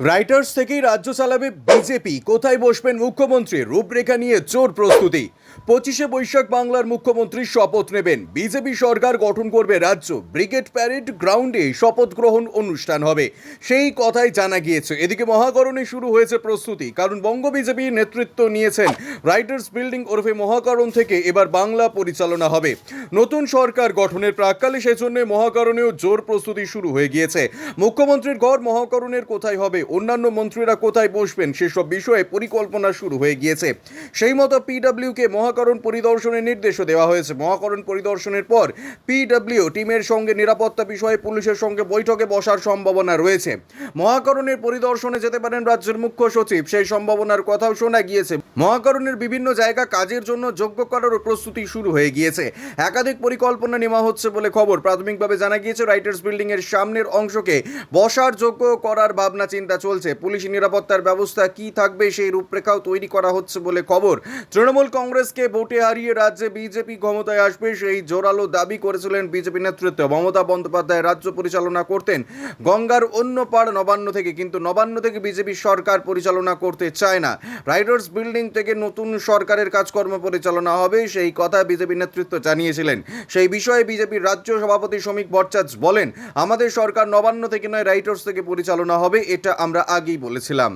Writers থেকেই রাজ্য চালাবে বিজেপি, কোথায় বসবেন মুখ্যমন্ত্রী, রূপরেখা নিয়ে জোর প্রস্তুতি। 25শে বৈশাখ বাংলার মুখ্যমন্ত্রী শপথ নেবেন, বিজেপি সরকার গঠন করবে রাজ্য। ব্রিগেড প্যারেড গ্রাউন্ডে শপথ গ্রহণ অনুষ্ঠান হবে, সেই কথাই জানা গিয়েছে। এদিকে মহাকরণে শুরু হয়েছে প্রস্তুতি, কারণ বঙ্গ বিজেপি নেতৃত্ব নিয়েছেন রাইটার্স বিল্ডিং ওরফে মহাকরণ থেকে এবার বাংলা পরিচালনা হবে নতুন সরকার গঠনের প্রাক্কালে। সেজন্য মহাকরণেও জোর প্রস্তুতি শুরু হয়ে গিয়েছে। মুখ্যমন্ত্রীর ঘর মহাকরণের কোথায় হবে, অন্যান্য মন্ত্রীরা কোথায় বসবেন, সেসব বিষয়ে পরিকল্পনা শুরু হয়ে গিয়েছে। সেই মতো পিডব্লিউকে মহাকরণ পরিদর্শনের নির্দেশও দেওয়া হয়েছে। মহাকরণ পরিদর্শনের পর পিডব্লিউ টিমের সঙ্গে নিরাপত্তা বিষয়ে পুলিশের সঙ্গে বৈঠকে বসার সম্ভাবনা রয়েছে। মহাকরণের পরিদর্শনে যেতে পারেন রাজ্যের মুখ্য সচিব, সেই সম্ভাবনার কথাও শোনা গিয়েছে। মহাকরণের বিভিন্ন জায়গা কাজের জন্য যোগ্য করারও প্রস্তুতি শুরু হয়ে গিয়েছে। একাধিক পরিকল্পনা নেওয়া হচ্ছে বলে খবর। প্রাথমিকভাবে জানা গিয়েছে রাইটার্স বিল্ডিং এর সামনের অংশকে বসার যোগ্য করার ভাবনা চিন্তা চলছে। পুলিশ নিরাপত্তার ব্যবস্থা কি থাকবে সেই রূপরেখাও তৈরি করা হচ্ছে বলে খবর। তৃণমূল কংগ্রেসকে ভোটে হারিয়ে রাজ্যে বিজেপি ক্ষমতায় আসবে, সেই জোরালো দাবি করেছিলেন বিজেপি নেতৃত্ব। মমতা বন্দ্যোপাধ্যায় রাজ্য পরিচালনা করতেন গঙ্গার অন্য পাড় নবান্ন থেকে, কিন্তু নবান্ন থেকে বিজেপি সরকার পরিচালনা করতে চায় না। রাইটার্স বিল্ডিং থেকে নতুন সরকারের কাজকর্ম পরিচালনা হবে, সেই কথা বিজেপি নেতৃত্ব জানিয়েছিলেন। সেই বিষয়ে বিজেপির রাজ্য সভাপতি শ্রমিক ভট্টাচার্য বলেন, আমাদের সরকার নবান্ন থেকে নয় রাইটার্স থেকে পরিচালনা হবে, এটা আমরা আগেই বলেছিলাম।